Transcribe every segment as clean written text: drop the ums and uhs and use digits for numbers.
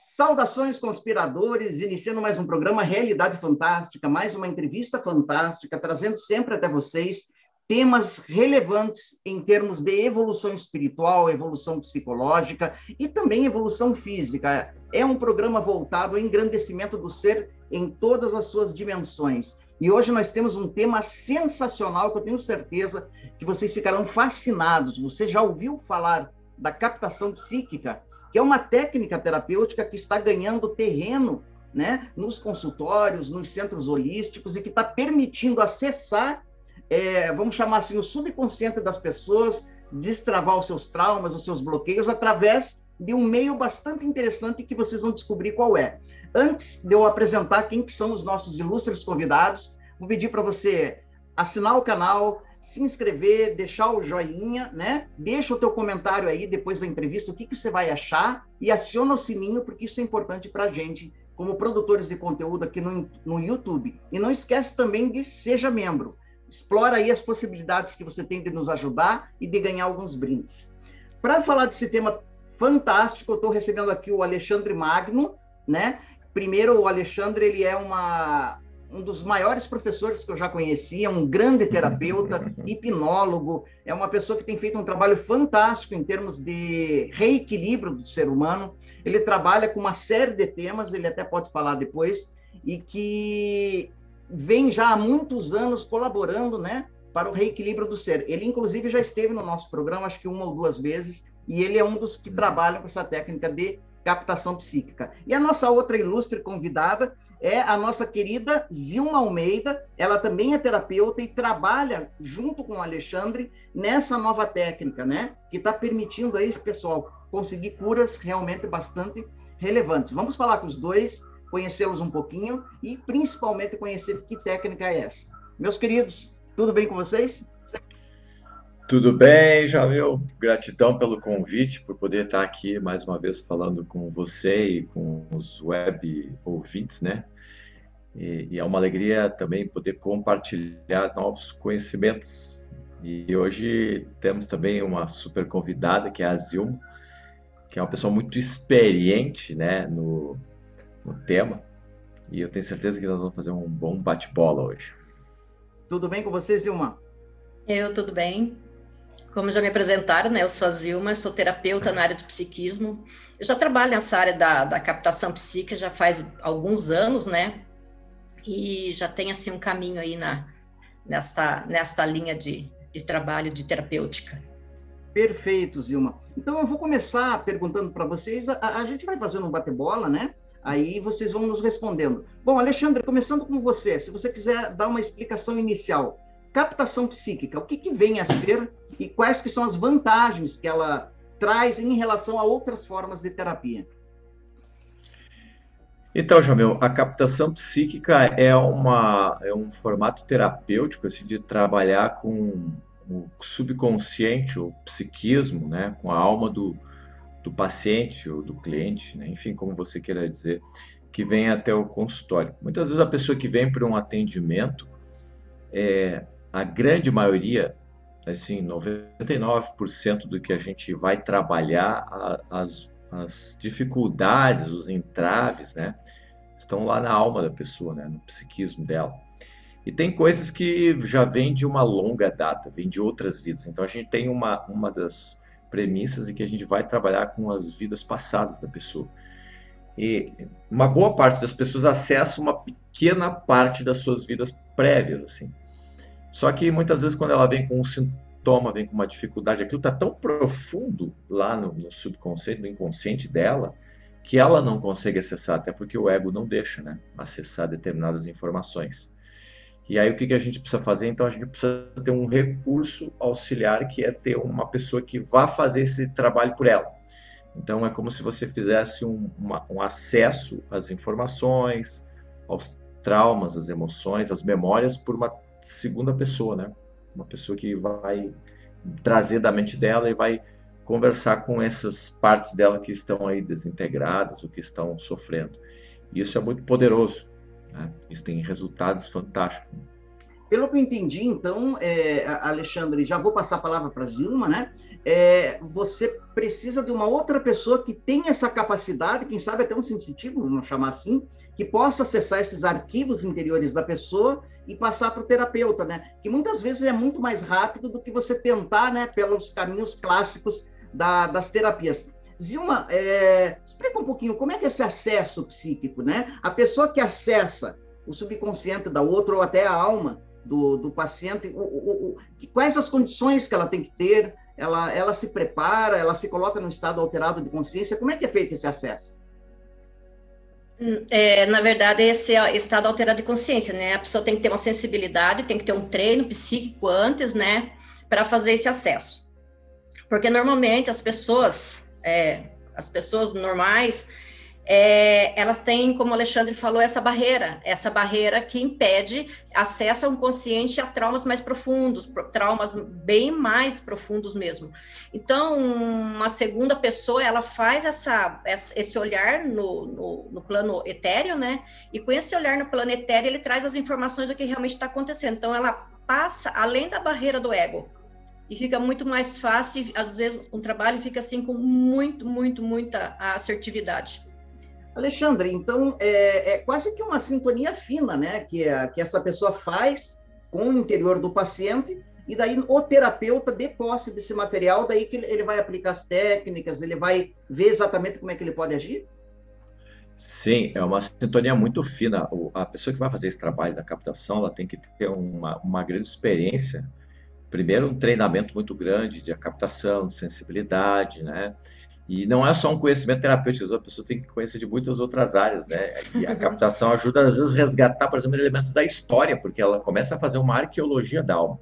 Saudações, conspiradores, iniciando mais um programa Realidade Fantástica, mais uma entrevista fantástica, trazendo sempre até vocês temas relevantes em termos de evolução espiritual, evolução psicológica e também evolução física. É um programa voltado ao engrandecimento do ser em todas as suas dimensões. E hoje nós temos um tema sensacional que eu tenho certeza que vocês ficarão fascinados. Você já ouviu falar da captação psíquica? Que é uma técnica terapêutica que está ganhando terreno, né, nos consultórios, nos centros holísticos e que está permitindo acessar, vamos chamar assim, o subconsciente das pessoas, destravar os seus traumas, os seus bloqueios, através de um meio bastante interessante que vocês vão descobrir qual é. Antes de eu apresentar quem que são os nossos ilustres convidados, vou pedir para você assinar o canal, se inscrever, deixar o joinha, né? Deixa o teu comentário aí depois da entrevista, o que você vai achar, e aciona o sininho, porque isso é importante para a gente, como produtores de conteúdo aqui no YouTube. E não esquece também de seja membro. Explora aí as possibilidades que você tem de nos ajudar e de ganhar alguns brindes. Para falar desse tema fantástico, eu estou recebendo aqui o Alexandre Magno, né? Primeiro, o Alexandre, ele é um dos maiores professores que eu já conheci, é um grande terapeuta, hipnólogo, é uma pessoa que tem feito um trabalho fantástico em termos de reequilíbrio do ser humano. Ele trabalha com uma série de temas, ele até pode falar depois, e que vem já há muitos anos colaborando, né, para o reequilíbrio do ser. Ele, inclusive, já esteve no nosso programa, acho que 1 ou 2 vezes, e ele é um dos que trabalham com essa técnica de captação psíquica. E a nossa outra ilustre convidada é a nossa querida Zilma Almeida. Ela também é terapeuta e trabalha junto com o Alexandre nessa nova técnica, né? Que está permitindo aí, pessoal, conseguir curas realmente bastante relevantes. Vamos falar com os dois, conhecê-los um pouquinho e principalmente conhecer que técnica é essa. Meus queridos, tudo bem com vocês? Tudo bem, Jamil. Gratidão pelo convite, por poder estar aqui mais uma vez falando com você e com os web ouvintes, né? E é uma alegria também poder compartilhar novos conhecimentos. E hoje temos também uma super convidada, que é a Zilma, que é uma pessoa muito experiente, né, no tema. E eu tenho certeza que nós vamos fazer um bom bate-bola hoje. Tudo bem com você, Zilma? Tudo bem. Como já me apresentaram, né? Eu sou a Zilma, sou terapeuta na área de psiquismo. Eu já trabalho nessa área da captação psíquica já faz alguns anos, né? E já tem, assim, um caminho aí nesta linha de trabalho de terapêutica. Perfeito, Zilma. Então, eu vou começar perguntando para vocês, a gente vai fazendo um bate-bola, né? Aí vocês vão nos respondendo. Bom, Alexandre, começando com você, se você quiser dar uma explicação inicial. Captação psíquica, o que vem a ser e quais que são as vantagens que ela traz em relação a outras formas de terapia? Então, Jamil, a captação psíquica é um formato terapêutico assim, de trabalhar com o subconsciente, o psiquismo, né, com a alma do paciente ou do cliente, né, enfim, como você queira dizer, que vem até o consultório. Muitas vezes a pessoa que vem para um atendimento, a grande maioria, assim, 99% do que a gente vai trabalhar, as dificuldades, os entraves, né, estão lá na alma da pessoa, né, no psiquismo dela. E tem coisas que já vêm de uma longa data, vêm de outras vidas. Então a gente tem uma das premissas em que a gente vai trabalhar com as vidas passadas da pessoa. E uma boa parte das pessoas acessa uma pequena parte das suas vidas prévias, assim. Só que muitas vezes quando ela vem com um sintoma, vem com uma dificuldade, aquilo está tão profundo lá no subconsciente, no inconsciente dela, que ela não consegue acessar, até porque o ego não deixa, né, acessar determinadas informações. E aí o que a gente precisa fazer? Então a gente precisa ter um recurso auxiliar, que é ter uma pessoa que vá fazer esse trabalho por ela. Então é como se você fizesse um acesso às informações, aos traumas, às emoções, às memórias por uma segunda pessoa, né? Uma pessoa que vai trazer da mente dela e vai conversar com essas partes dela que estão aí desintegradas ou que estão sofrendo. E isso é muito poderoso, né? Isso tem resultados fantásticos. Pelo que eu entendi, então, Alexandre, já vou passar a palavra para a Zilma, né? você precisa de uma outra pessoa que tenha essa capacidade, quem sabe até um sensitivo, vamos chamar assim, que possa acessar esses arquivos interiores da pessoa e passar para o terapeuta, né? Que muitas vezes é muito mais rápido do que você tentar, né, pelos caminhos clássicos das terapias. Zilma, explica um pouquinho como é que é esse acesso psíquico, né? A pessoa que acessa o subconsciente da outra ou até a alma do paciente, quais as condições que ela tem que ter? Ela se prepara, ela se coloca num estado alterado de consciência? Como é que é feito esse acesso? Na verdade, esse é o estado alterado de consciência, né? A pessoa tem que ter uma sensibilidade, tem que ter um treino psíquico antes, né? Para fazer esse acesso. Porque normalmente as pessoas normais, elas têm, como o Alexandre falou, essa barreira que impede acesso ao inconsciente a traumas mais profundos, traumas bem mais profundos mesmo. Então, uma segunda pessoa, ela faz esse olhar no plano etéreo, né? E com esse olhar no plano etéreo, ele traz as informações do que realmente está acontecendo. Então, ela passa além da barreira do ego. E fica muito mais fácil, às vezes, um trabalho fica assim com muita assertividade. Alexandre, então, é quase que uma sintonia fina, né, que essa pessoa faz com o interior do paciente, e daí o terapeuta, de posse desse material, daí que ele vai aplicar as técnicas, ele vai ver exatamente como é que ele pode agir? Sim, é uma sintonia muito fina. A pessoa que vai fazer esse trabalho da captação, ela tem que ter uma grande experiência. Primeiro, um treinamento muito grande de captação, de sensibilidade, né? E não é só um conhecimento terapêutico, a pessoa tem que conhecer de muitas outras áreas, né? E a captação ajuda, às vezes, a resgatar, por exemplo, elementos da história, porque ela começa a fazer uma arqueologia da alma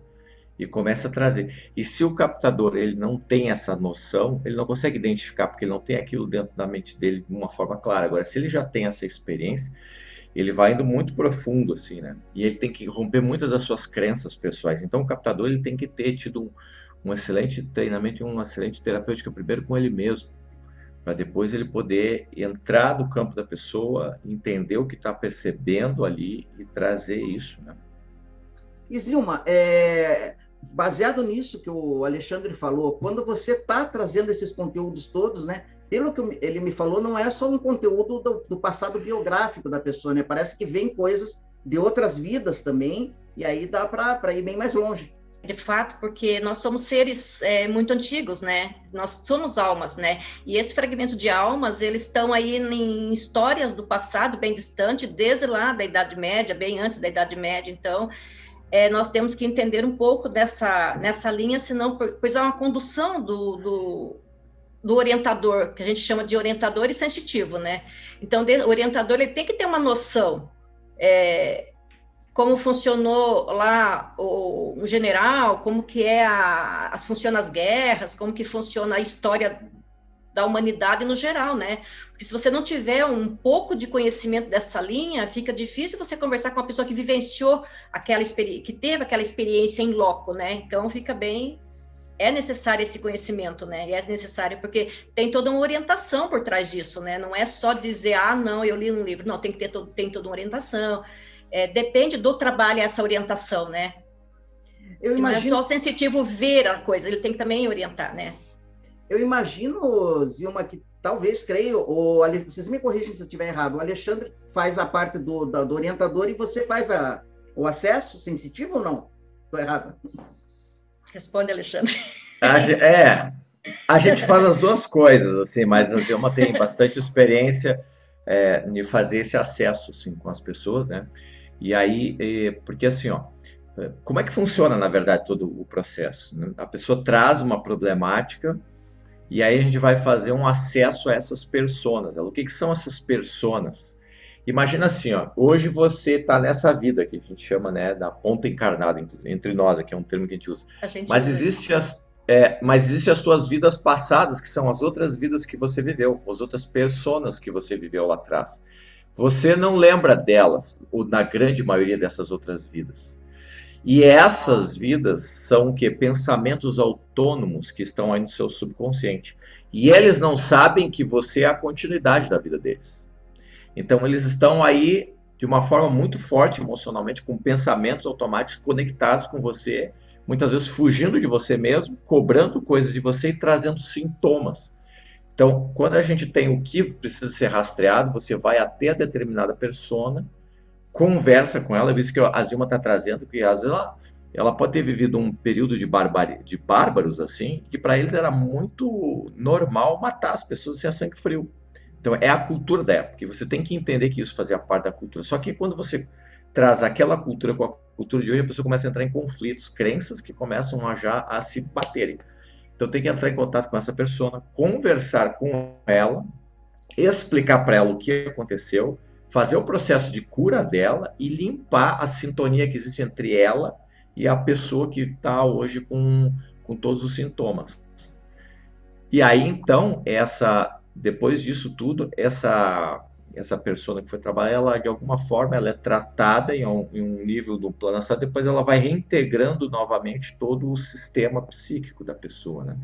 e começa a trazer. E se o captador ele não tem essa noção, ele não consegue identificar, porque ele não tem aquilo dentro da mente dele de uma forma clara. Agora, se ele já tem essa experiência, ele vai indo muito profundo, assim, né? E ele tem que romper muitas das suas crenças pessoais. Então, o captador ele tem que ter tido um excelente treinamento e uma excelente terapêutica, primeiro com ele mesmo, para depois ele poder entrar no campo da pessoa, entender o que está percebendo ali e trazer isso, né? E Zilma, baseado nisso que o Alexandre falou, quando você está trazendo esses conteúdos todos, né? Pelo que ele me falou, não é só um conteúdo do passado biográfico da pessoa, né? Parece que vem coisas de outras vidas também, e aí dá para ir bem mais longe. De fato, porque nós somos seres muito antigos, né? Nós somos almas, né? E esse fragmento de almas, eles estão aí em histórias do passado bem distante, desde lá da Idade Média, bem antes da Idade Média. Então, nós temos que entender um pouco nessa linha, senão, pois é uma condução do orientador, que a gente chama de orientador e sensitivo, né? Então, o orientador ele tem que ter uma noção como funcionou lá o general, como que funcionam as guerras, como que funciona a história da humanidade no geral, né? Porque se você não tiver um pouco de conhecimento dessa linha, fica difícil você conversar com uma pessoa que vivenciou que teve aquela experiência em loco, né? Então fica bem... É necessário esse conhecimento, né? E é necessário porque tem toda uma orientação por trás disso, né? Não é só dizer, não, eu li um livro. Não, tem toda uma orientação. Depende do trabalho essa orientação, né? Não é só o sensitivo ver a coisa, ele tem que também orientar, né? Eu imagino, Zilma, que talvez, creio, vocês me corrigem se eu estiver errado, o Alexandre faz a parte do orientador e você faz o acesso sensitivo ou não? Estou errado? Responde, Alexandre. A gente faz as duas coisas, assim, mas a Zilma tem bastante experiência em fazer esse acesso assim, com as pessoas, né? E aí, porque assim, como é que funciona, na verdade, todo o processo, né? A pessoa traz uma problemática e aí a gente vai fazer um acesso a essas personas. O que são essas personas? Imagina assim, hoje você está nessa vida que a gente chama, né, da ponta encarnada entre nós, aqui é um termo que a gente usa. Mas existe as tuas vidas passadas, que são as outras vidas que você viveu, as outras personas que você viveu lá atrás. Você não lembra delas, ou na grande maioria dessas outras vidas. E essas vidas são o quê? Pensamentos autônomos que estão aí no seu subconsciente. E eles não sabem que você é a continuidade da vida deles. Então, eles estão aí de uma forma muito forte emocionalmente, com pensamentos automáticos conectados com você, muitas vezes fugindo de você mesmo, cobrando coisas de você e trazendo sintomas. Então, quando a gente tem o que precisa ser rastreado, você vai até a determinada persona, conversa com ela, visto que a Zilma está trazendo, que às vezes ela pode ter vivido um período de bárbaros, assim, que para eles era muito normal matar as pessoas sem sangue frio. Então, é a cultura da época, e você tem que entender que isso fazia parte da cultura. Só que quando você traz aquela cultura com a cultura de hoje, a pessoa começa a entrar em conflitos, crenças que começam já a se baterem. Então, tem que entrar em contato com essa pessoa, conversar com ela, explicar para ela o que aconteceu, fazer o processo de cura dela e limpar a sintonia que existe entre ela e a pessoa que está hoje com todos os sintomas. E aí, então, depois disso tudo, essa pessoa que foi trabalhar, ela, de alguma forma, ela é tratada em um nível do plano astral, depois ela vai reintegrando novamente todo o sistema psíquico da pessoa, né?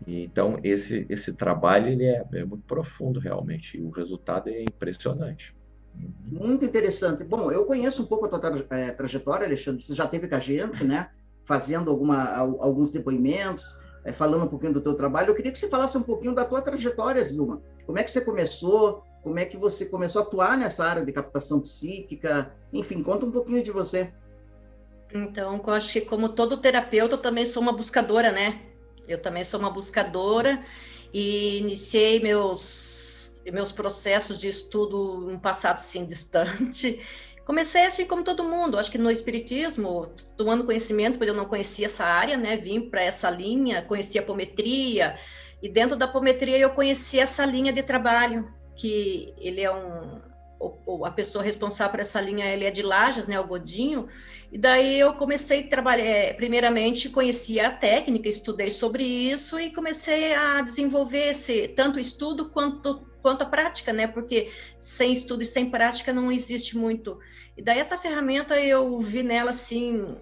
E, então, esse trabalho ele é muito profundo, realmente, e o resultado é impressionante. Muito interessante. Bom, eu conheço um pouco a tua trajetória, Alexandre, você já esteve com a gente, né? Fazendo alguns depoimentos, falando um pouquinho do teu trabalho. Eu queria que você falasse um pouquinho da tua trajetória, Zilma. Como é que você começou? Como é que você começou a atuar nessa área de captação psíquica? Enfim, conta um pouquinho de você. Então, eu acho que como todo terapeuta, eu também sou uma buscadora, né? Eu também sou uma buscadora e iniciei meus processos de estudo num passado, assim, distante. Comecei assim como todo mundo, acho que no espiritismo, tomando conhecimento, porque eu não conhecia essa área, né? Vim para essa linha, conheci a apometria, e dentro da apometria eu conheci essa linha de trabalho, que ele é a pessoa responsável por essa linha, ele é de Lages, né, o Godinho, e daí eu comecei a trabalhar, primeiramente conheci a técnica, estudei sobre isso e comecei a desenvolver tanto estudo quanto a prática, né, porque sem estudo e sem prática não existe muito. E daí essa ferramenta eu vi nela, assim,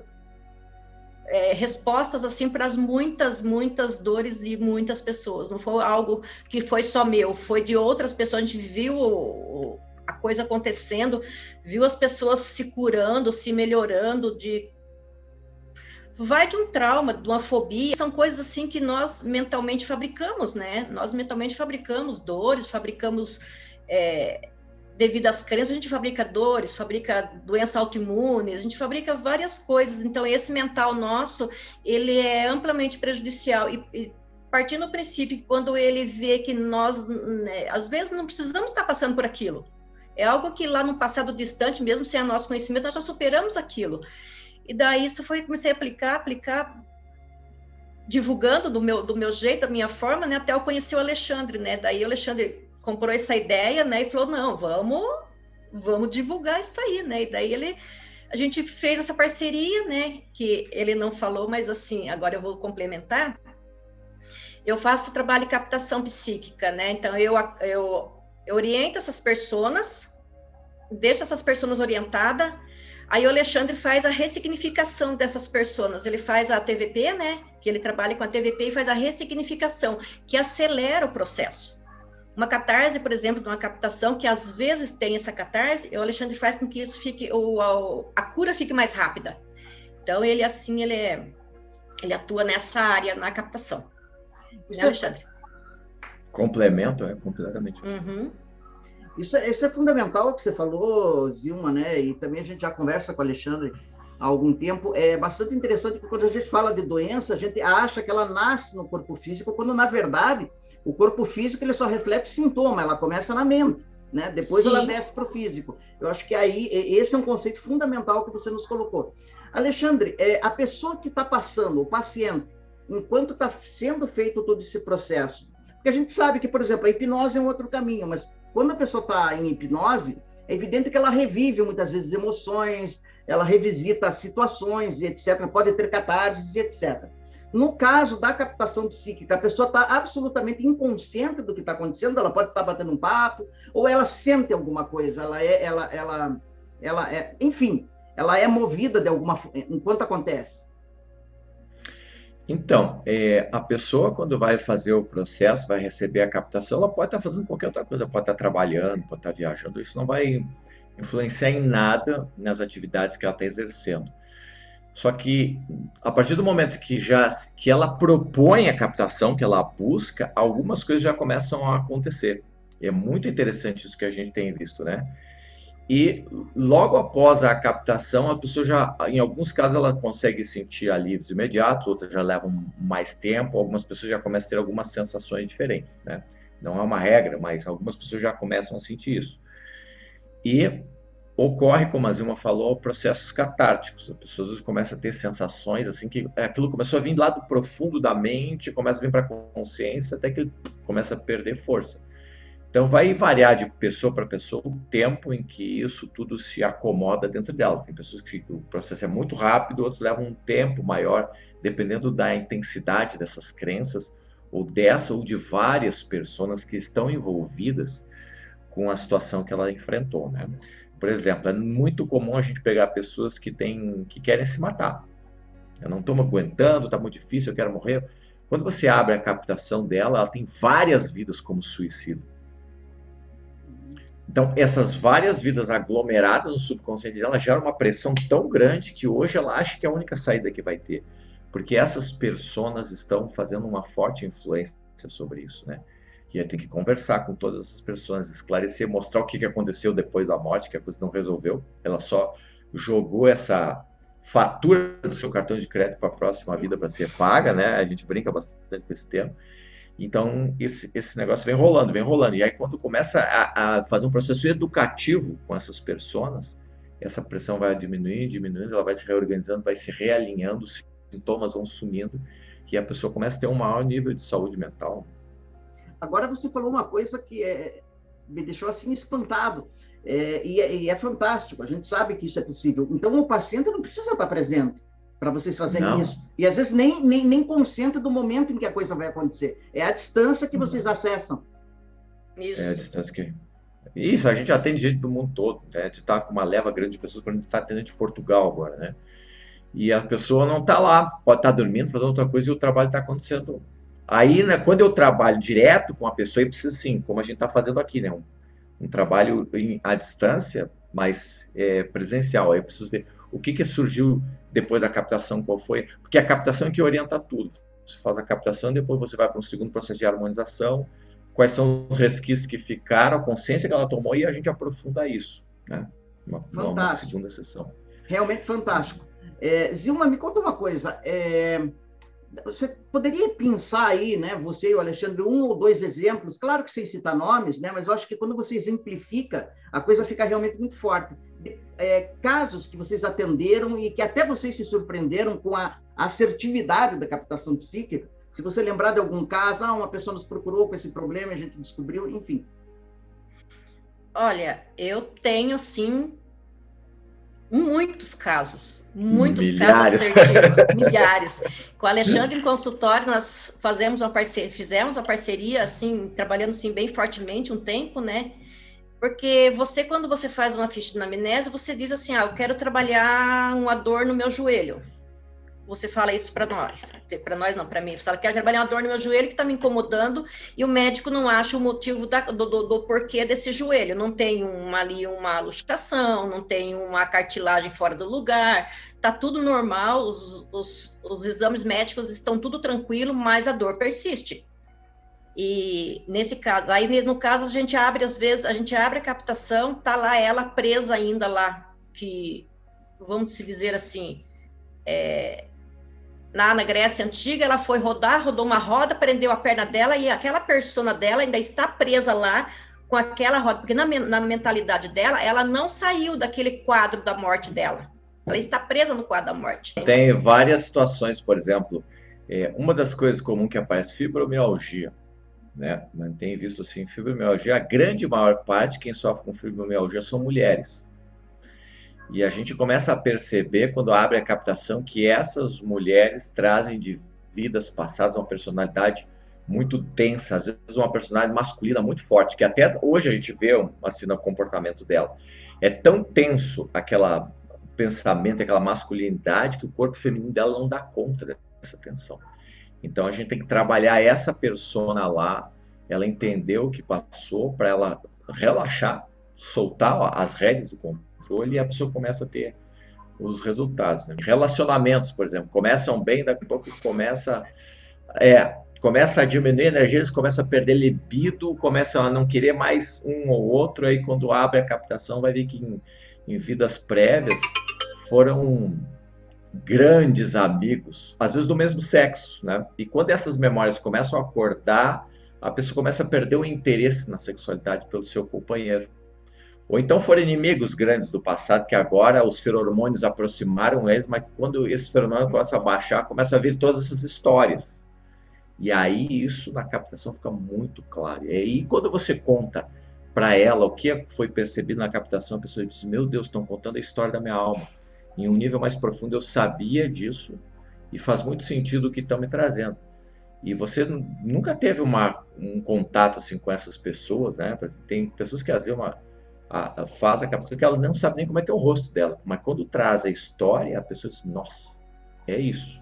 respostas assim para as muitas dores de muitas pessoas. Não foi algo que foi só meu, foi de outras pessoas. A gente viu a coisa acontecendo, viu as pessoas se curando, se melhorando vai de um trauma, de uma fobia, são coisas assim que nós mentalmente fabricamos, né? Nós mentalmente fabricamos dores, fabricamos devido às crenças, a gente fabrica dores, fabrica doenças autoimunes, a gente fabrica várias coisas. Então, esse mental nosso, ele é amplamente prejudicial. E partindo do princípio que quando ele vê que nós, né, às vezes, não precisamos estar passando por aquilo. É algo que lá no passado distante, mesmo sem o nosso conhecimento, nós já superamos aquilo. E daí isso comecei a aplicar, divulgando do meu jeito, da minha forma, né, até eu conhecer o Alexandre, né? Daí o Alexandre comprou essa ideia, né, e falou, não, vamos divulgar isso aí, né, e daí a gente fez essa parceria, né, que ele não falou, mas assim, agora eu vou complementar. Eu faço trabalho de captação psíquica, né, então eu oriento essas pessoas, deixo essas pessoas orientadas, aí o Alexandre faz a ressignificação dessas pessoas, ele faz a TVP, né, que ele trabalha com a TVP e faz a ressignificação, que acelera o processo. Uma catarse, por exemplo, de uma captação, que às vezes tem essa catarse, o Alexandre faz com que isso fique, a cura fique mais rápida. Então, ele atua nessa área, na captação. Né, Alexandre? Complemento, completamente. Uhum. Isso é fundamental o que você falou, Zilma, né? E também a gente já conversa com o Alexandre há algum tempo. É bastante interessante que quando a gente fala de doença, a gente acha que ela nasce no corpo físico, quando, na verdade, o corpo físico ele só reflete sintoma, ela começa na mente, né? Depois Sim. Ela desce para o físico. Eu acho que aí esse é um conceito fundamental que você nos colocou. Alexandre, a pessoa que está passando, o paciente, enquanto está sendo feito todo esse processo, porque a gente sabe que, por exemplo, a hipnose é um outro caminho, mas quando a pessoa está em hipnose, é evidente que ela revive muitas vezes emoções, ela revisita situações e etc., pode ter catarses e etc. No caso da captação psíquica, a pessoa está absolutamente inconsciente do que está acontecendo, ela pode estar batendo um papo, ou ela sente alguma coisa, enfim, ela é movida de alguma forma, enquanto acontece. Então, a pessoa, quando vai fazer o processo, vai receber a captação, ela pode estar fazendo qualquer outra coisa, pode estar trabalhando, pode estar viajando, isso não vai influenciar em nada nas atividades que ela está exercendo. Só que a partir do momento que ela propõe a captação, que ela busca, algumas coisas já começam a acontecer. E é muito interessante isso que a gente tem visto, né? E logo após a captação, a pessoa já, em alguns casos, ela consegue sentir alívios imediatos, outras já levam mais tempo, algumas pessoas já começam a ter algumas sensações diferentes, né? Não é uma regra, mas algumas pessoas já começam a sentir isso. E ocorre, como a Zilma falou, processos catárticos. As pessoas começam a ter sensações assim que aquilo começou a vir lá do profundo da mente, começa a vir para a consciência, até que ele começa a perder força. Então vai variar de pessoa para pessoa o tempo em que isso tudo se acomoda dentro dela. Tem pessoas que o processo é muito rápido, outros levam um tempo maior, dependendo da intensidade dessas crenças, ou dessa ou de várias pessoas que estão envolvidas com a situação que ela enfrentou, né? Por exemplo, é muito comum a gente pegar pessoas que querem se matar. Eu não estou me aguentando, está muito difícil, eu quero morrer. Quando você abre a captação dela, ela tem várias vidas como suicida. Então, essas várias vidas aglomeradas no subconsciente dela geram uma pressão tão grande que hoje ela acha que é a única saída que vai ter. Porque essas pessoas estão fazendo uma forte influência sobre isso, né? E aí tem que conversar com todas essas pessoas, esclarecer, mostrar o que aconteceu depois da morte, que a coisa não resolveu. Ela só jogou essa fatura do seu cartão de crédito para a próxima vida para ser paga, né? A gente brinca bastante com esse termo. Então, esse negócio vem rolando, vem rolando. E aí, quando começa a fazer um processo educativo com essas pessoas, essa pressão vai diminuindo, diminuindo, ela vai se reorganizando, vai se realinhando, os sintomas vão sumindo, e a pessoa começa a ter um maior nível de saúde mental. Agora você falou uma coisa que me deixou assim espantado, e é fantástico, a gente sabe que isso é possível. Então o paciente não precisa estar presente para vocês fazerem isso. E às vezes nem consciente do momento em que a coisa vai acontecer. É a distância que vocês acessam. Isso. É a distância que... Isso, a gente atende gente do mundo todo, né? A gente está com uma leva grande de pessoas, a gente está atendendo de Portugal agora, né? E a pessoa não está lá, pode estar dormindo, fazendo outra coisa, e o trabalho está acontecendo. Aí, né, quando eu trabalho direto com a pessoa, eu preciso, sim, como a gente está fazendo aqui, né, um trabalho à distância, mas presencial. Aí eu preciso ver o que surgiu depois da captação, qual foi. Porque a captação é que orienta tudo. Você faz a captação, depois você vai para um segundo processo de harmonização, quais são os resquícios que ficaram, a consciência que ela tomou, e a gente aprofunda isso, né? Uma segunda sessão. Realmente fantástico. Zilma, me conta uma coisa. Você poderia pensar aí, né, você e o Alexandre, 1 ou 2 exemplos, claro que sem citar nomes, né, mas eu acho que quando você exemplifica, a coisa fica realmente muito forte. Casos que vocês atenderam e que até vocês se surpreenderam com a assertividade da captação psíquica. Se você lembrar de algum caso, uma pessoa nos procurou com esse problema e a gente descobriu, enfim. Olha, eu tenho, sim, muitos casos milhares. Casos assertivos, milhares. Com o Alexandre em consultório, nós fizemos uma parceria, assim, trabalhando assim, bem fortemente um tempo, né? Porque quando você faz uma ficha de anamnese, você diz assim, eu quero trabalhar uma dor no meu joelho. Você fala isso para nós não, para mim. Você fala, quero trabalhar uma dor no meu joelho que está me incomodando e o médico não acha o motivo do porquê desse joelho. Não tem uma luxação, não tem uma cartilagem fora do lugar, está tudo normal, os exames médicos estão tudo tranquilo, mas a dor persiste. E nesse caso, aí no caso a gente abre a captação, tá lá ela presa ainda lá, que vamos se dizer assim, na Grécia Antiga, ela foi rodou uma roda, prendeu a perna dela e aquela persona dela ainda está presa lá com aquela roda, porque na mentalidade dela, ela não saiu daquele quadro da morte dela. Ela está presa no quadro da morte. Tem várias situações, por exemplo, uma das coisas comuns que aparece, fibromialgia, né? Tem visto assim, fibromialgia, a grande maior parte, quem sofre com fibromialgia são mulheres. E a gente começa a perceber, quando abre a captação, que essas mulheres trazem de vidas passadas uma personalidade muito tensa, às vezes uma personalidade masculina muito forte, que até hoje a gente vê assim, no comportamento dela. É tão tenso aquele pensamento, aquela masculinidade, que o corpo feminino dela não dá conta dessa tensão. Então a gente tem que trabalhar essa persona lá, ela entender o que passou, para ela relaxar, soltar as rédeas do controle, e a pessoa começa a ter os resultados, né? Relacionamentos, por exemplo, começam bem, daqui a pouco começa a diminuir a energia, eles começam a perder libido, começam a não querer mais um ou outro, aí quando abre a captação vai ver que em vidas prévias foram grandes amigos, às vezes do mesmo sexo, né? E quando essas memórias começam a acordar, a pessoa começa a perder o interesse na sexualidade pelo seu companheiro. Ou então foram inimigos grandes do passado, que agora os feromônios aproximaram eles, mas quando esses feromônios começam a baixar, começa a vir todas essas histórias. E aí isso na captação fica muito claro. E aí quando você conta para ela o que foi percebido na captação, a pessoa diz, meu Deus, estão contando a história da minha alma. Em um nível mais profundo eu sabia disso e faz muito sentido o que estão me trazendo. E você nunca teve um contato assim com essas pessoas, né? Tem pessoas que às vezes faz a captação que ela não sabe nem como é que é o rosto dela, mas quando traz a história, a pessoa diz, nossa, é isso.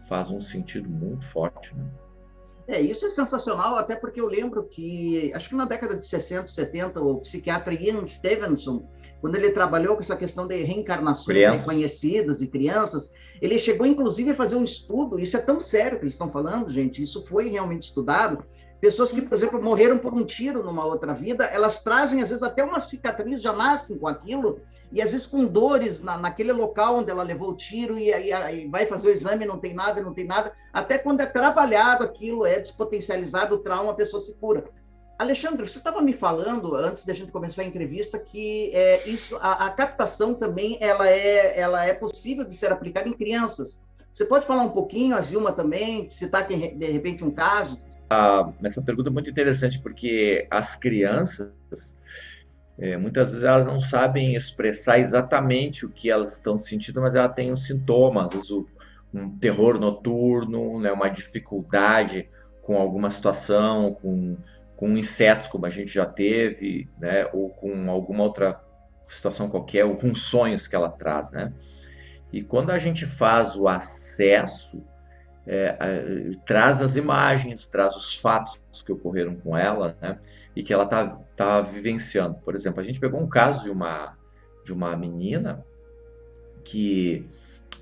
Faz um sentido muito forte, né? Isso é sensacional, até porque eu lembro que, acho que na década de 60, 70, o psiquiatra Ian Stevenson, quando ele trabalhou com essa questão de reencarnações reconhecidas e crianças, ele chegou, inclusive, a fazer um estudo, isso é tão sério que eles estão falando, gente, isso foi realmente estudado, pessoas que, por exemplo, morreram por um tiro numa outra vida, elas trazem, às vezes, até uma cicatriz, já nascem com aquilo, e às vezes com dores naquele local onde ela levou o tiro, e aí vai fazer o exame, não tem nada, até quando é trabalhado aquilo, é despotencializado o trauma, a pessoa se cura. Alexandre, você estava me falando, antes da gente começar a entrevista, que a captação também ela é possível de ser aplicada em crianças. Você pode falar um pouquinho, a Zilma também, citar, de repente, um caso? Essa pergunta é muito interessante, porque as crianças, muitas vezes elas não sabem expressar exatamente o que elas estão sentindo, mas ela tem um sintoma, às vezes um terror noturno, né, uma dificuldade com alguma situação, com insetos, como a gente já teve, né, ou com alguma outra situação qualquer, ou com sonhos que ela traz, né? E quando a gente faz o acesso, traz as imagens, traz os fatos que ocorreram com ela, né? E que ela tá vivenciando. Por exemplo, a gente pegou um caso de uma menina que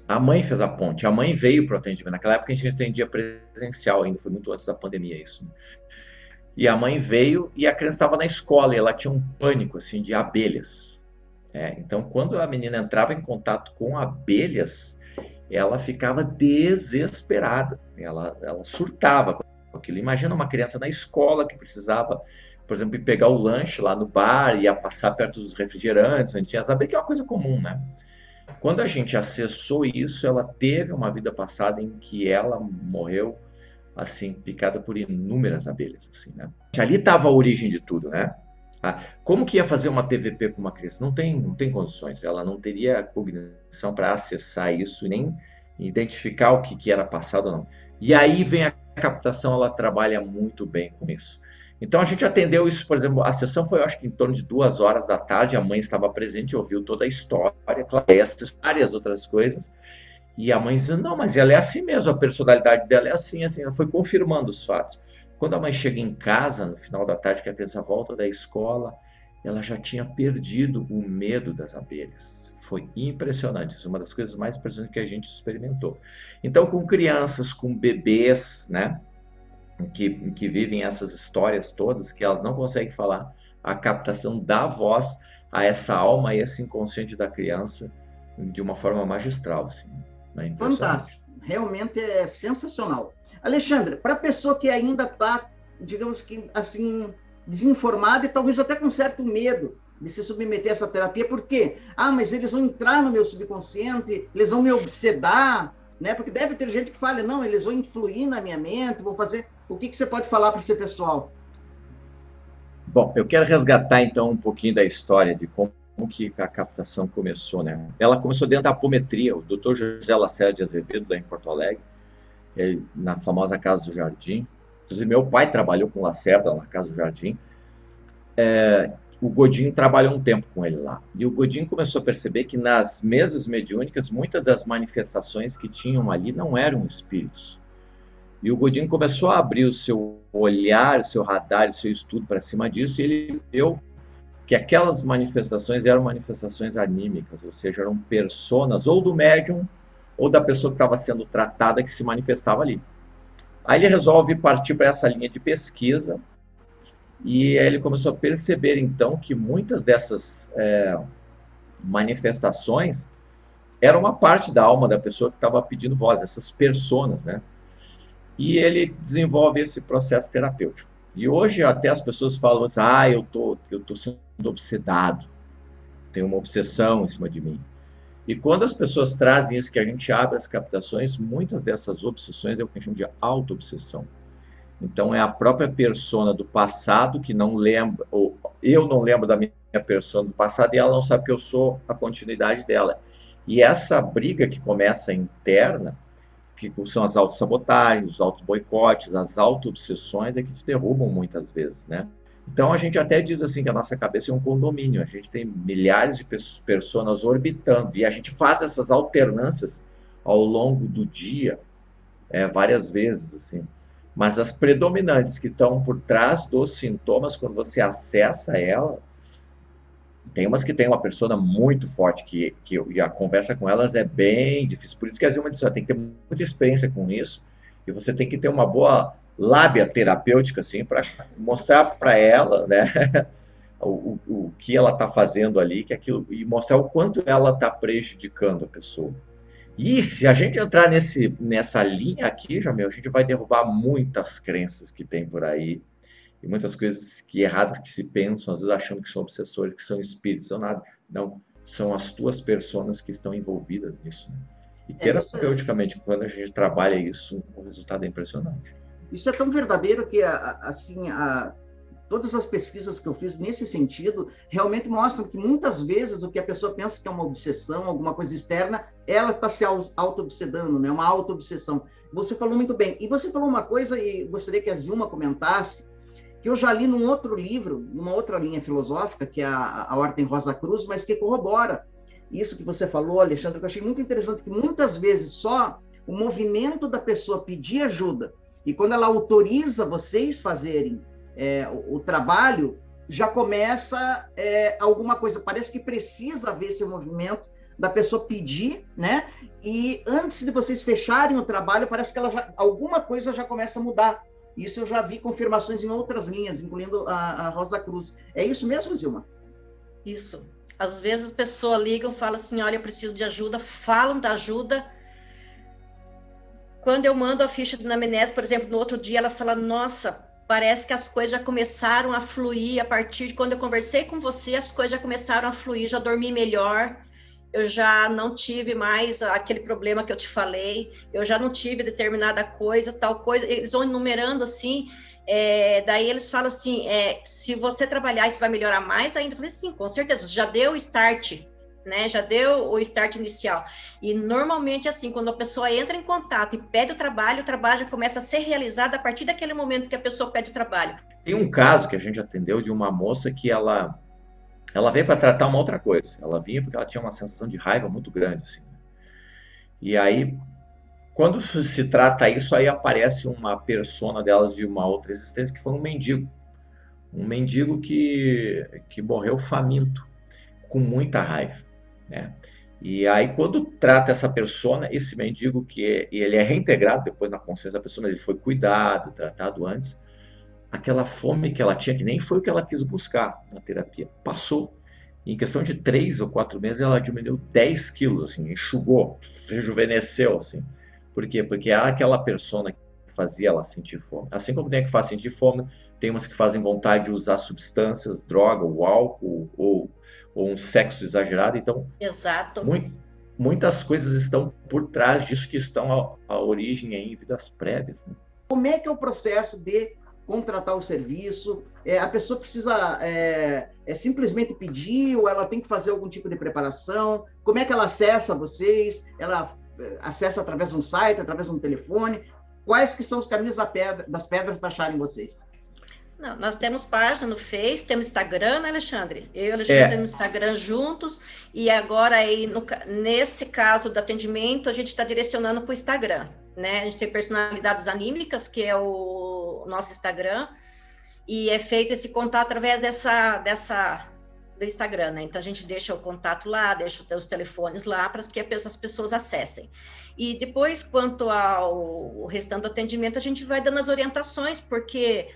a mãe fez a ponte, a mãe veio para o atendimento. Naquela época a gente atendia presencial ainda, foi muito antes da pandemia isso. E a mãe veio e a criança estava na escola e ela tinha um pânico assim de abelhas. Então, quando a menina entrava em contato com abelhas, ela ficava desesperada, ela surtava com aquilo. Imagina uma criança na escola que precisava, por exemplo, ir pegar o lanche lá no bar, ia passar perto dos refrigerantes, onde tinha as abelhas, que é uma coisa comum, né? Quando a gente acessou isso, ela teve uma vida passada em que ela morreu, assim, picada por inúmeras abelhas, assim, né? Ali estava a origem de tudo, né? Como que ia fazer uma TVP com uma criança? Não tem condições, ela não teria cognição para acessar isso, nem identificar o que era passado ou não. E aí vem a captação, ela trabalha muito bem com isso. Então a gente atendeu isso, por exemplo, a sessão foi, eu acho que em torno de 2 horas da tarde, a mãe estava presente, ouviu toda a história, claro, essas várias outras coisas, e a mãe dizia, não, mas ela é assim mesmo, a personalidade dela é assim, ela foi confirmando os fatos. Quando a mãe chega em casa, no final da tarde, que a criança volta da escola, ela já tinha perdido o medo das abelhas. Foi impressionante, isso é uma das coisas mais impressionantes que a gente experimentou. Então, com crianças, com bebês, né, que vivem essas histórias todas, que elas não conseguem falar, a captação dá voz a essa alma e esse inconsciente da criança de uma forma magistral. Assim, né? Fantástico, realmente é sensacional. Alexandre, para a pessoa que ainda está, digamos que, assim, desinformada e talvez até com certo medo de se submeter a essa terapia, por quê? Mas eles vão entrar no meu subconsciente, eles vão me obsedar, né? Porque deve ter gente que fala, não, eles vão influir na minha mente, vão fazer... O que você pode falar para esse pessoal? Bom, eu quero resgatar, então, um pouquinho da história de como que a captação começou, né? Ela começou dentro da apometria, o Dr. José Lacerda de Azevedo, lá em Porto Alegre, na famosa Casa do Jardim. Inclusive, meu pai trabalhou com Lacerda na Casa do Jardim. O Godinho trabalhou um tempo com ele lá. E o Godinho começou a perceber que nas mesas mediúnicas, muitas das manifestações que tinham ali não eram espíritos. E o Godinho começou a abrir o seu olhar, o seu radar, o seu estudo para cima disso, e ele deu que aquelas manifestações eram manifestações anímicas, ou seja, eram personas ou do médium ou da pessoa que estava sendo tratada que se manifestava ali. Aí ele resolve partir para essa linha de pesquisa e ele começou a perceber, então, que muitas dessas manifestações eram uma parte da alma da pessoa que estava pedindo voz, essas personas, né? E ele desenvolve esse processo terapêutico. E hoje até as pessoas falam assim, eu tô sendo obsedado, tenho uma obsessão em cima de mim. E quando as pessoas trazem isso, que a gente abre as captações, muitas dessas obsessões é o que a gente chama de auto-obsessão. Então é a própria persona do passado que não lembra, ou eu não lembro da minha persona do passado e ela não sabe que eu sou a continuidade dela. E essa briga que começa interna, que são as autossabotagens, os auto-boicotes, as auto-obsessões, é que te derrubam muitas vezes, né? Então a gente até diz assim que a nossa cabeça é um condomínio, a gente tem milhares de personas orbitando, e a gente faz essas alternâncias ao longo do dia, várias vezes, assim. Mas as predominantes que estão por trás dos sintomas, quando você acessa ela, tem umas que tem uma persona muito forte, e a conversa com elas é bem difícil. Por isso que a Zilma disse, tem que ter muita experiência com isso, e você tem que ter uma boa lábia terapêutica, assim, para mostrar para essa né, o que ela está fazendo ali, e mostrar o quanto ela está prejudicando a pessoa. E se a gente entrar nessa linha aqui, Jamil, a gente vai derrubar muitas crenças que tem por aí, e muitas coisas erradas que se pensam, às vezes achando que são obsessores, que são espíritos, são nada. Não, são as tuas personas que estão envolvidas nisso. Né? E terapeuticamente, quando a gente trabalha isso, o resultado é impressionante. Isso é tão verdadeiro que, assim, todas as pesquisas que eu fiz nesse sentido realmente mostram que muitas vezes o que a pessoa pensa que é uma obsessão, alguma coisa externa, ela está se auto-obsedando, né? Uma auto-obsessão. Você falou muito bem. E você falou uma coisa, e gostaria que a Zilma comentasse, que eu já li num outro livro, numa outra linha filosófica, que é a Ordem Rosa Cruz, mas que corrobora isso que você falou, Alexandre, que eu achei muito interessante, que muitas vezes só o movimento da pessoa pedir ajuda, e quando ela autoriza vocês fazerem o trabalho, já começa alguma coisa, parece que precisa haver esse movimento da pessoa pedir, né? E antes de vocês fecharem o trabalho, parece que alguma coisa já começa a mudar. Isso eu já vi confirmações em outras linhas, incluindo a Rosa Cruz. É isso mesmo, Zilma? Isso. Às vezes as pessoas ligam, falam assim, olha, eu preciso de ajuda, falam da ajuda. Quando eu mando a ficha de anamnese, por exemplo, no outro dia, ela fala, nossa, parece que as coisas já começaram a fluir a partir de quando eu conversei com você, as coisas já começaram a fluir, já dormi melhor, eu já não tive mais aquele problema que eu te falei, eu já não tive determinada coisa, tal coisa, eles vão enumerando assim, daí eles falam assim, se você trabalhar, isso vai melhorar mais ainda. Eu falei, sim, com certeza, você já deu o start, né? Já deu o start inicial. E normalmente, assim, quando a pessoa entra em contato e pede o trabalho já começa a ser realizado a partir daquele momento que a pessoa pede o trabalho. Tem um caso que a gente atendeu de uma moça que ela veio para tratar uma outra coisa. Ela vinha porque ela tinha uma sensação de raiva muito grande, assim. E aí, quando se trata isso, aí aparece uma persona dela de uma outra existência, que foi um mendigo. Um mendigo que morreu faminto, com muita raiva, né? E aí, quando trata essa persona, esse mendigo, ele é reintegrado depois na consciência da pessoa, mas ele foi cuidado, tratado antes, aquela fome que ela tinha, que nem foi o que ela quis buscar na terapia, passou. E em questão de 3 ou 4 meses, ela diminuiu 10 quilos, assim, enxugou, rejuvenesceu, assim. Por quê? Porque há aquela persona que fazia ela sentir fome. Assim como tem a que faz sentir fome, tem umas que fazem vontade de usar substâncias, droga, ou álcool, ou um sexo exagerado. Então, exato. Muitas coisas estão por trás disso, que estão à origem aí em vidas prévias, né? Como é que é o processo de contratar o serviço? A pessoa precisa simplesmente pedir, ou ela tem que fazer algum tipo de preparação? Como é que ela acessa vocês? Ela acessa através de um site, através de um telefone? Quais que são os caminhos das pedras para acharem vocês? Não, nós temos página no Face, temos Instagram, né, Alexandre? Eu e o Alexandre temos Instagram juntos, e agora aí, nesse caso do atendimento, a gente está direcionando para o Instagram, né? A gente tem Personalidades Anímicas, que é o nosso Instagram, e é feito esse contato através do Instagram, né? Então a gente deixa o contato lá, deixa os telefones lá para que as pessoas acessem. E depois, quanto ao restante do atendimento, a gente vai dando as orientações, porque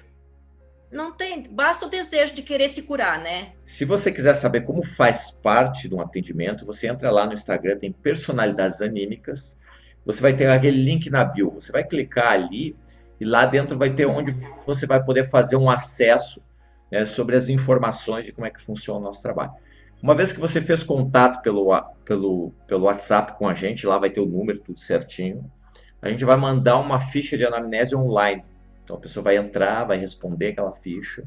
não tem, basta o desejo de querer se curar, né? Se você quiser saber como faz parte de um atendimento, você entra lá no Instagram, tem personalidades anímicas, você vai ter aquele link na bio, você vai clicar ali e lá dentro vai ter onde você vai poder fazer um acesso, né, sobre as informações de como é que funciona o nosso trabalho. Uma vez que você fez contato pelo WhatsApp com a gente, lá vai ter o número, tudo certinho, a gente vai mandar uma ficha de anamnese online. Então a pessoa vai entrar, vai responder aquela ficha,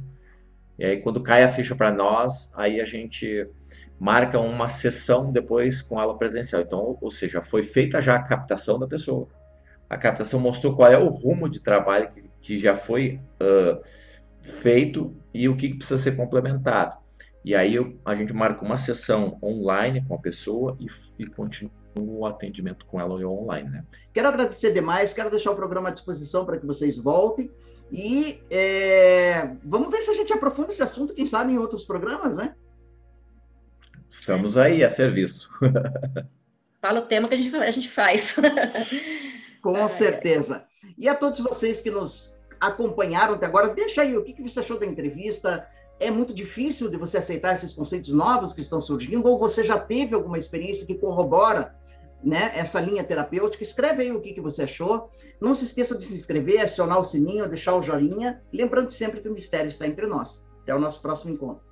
e aí quando cai a ficha para nós, aí a gente marca uma sessão depois com ela presencial. Então, ou seja, foi feita já a captação da pessoa. A captação mostrou qual é o rumo de trabalho que já foi feito e o que precisa ser complementado. E aí a gente marca uma sessão online com a pessoa e continua o atendimento com ela online, né? Quero agradecer demais, quero deixar o programa à disposição para que vocês voltem e vamos ver se a gente aprofunda esse assunto, quem sabe em outros programas, né? Estamos aí a serviço. Fala o tema que a gente faz. Com certeza. E a todos vocês que nos acompanharam até agora, deixa aí o que você achou da entrevista. É muito difícil de você aceitar esses conceitos novos que estão surgindo, ou você já teve alguma experiência que corrobora, né, essa linha terapêutica? Escreve aí o que você achou. Não se esqueça de se inscrever, acionar o sininho, deixar o joinha. Lembrando sempre que o mistério está entre nós. Até o nosso próximo encontro.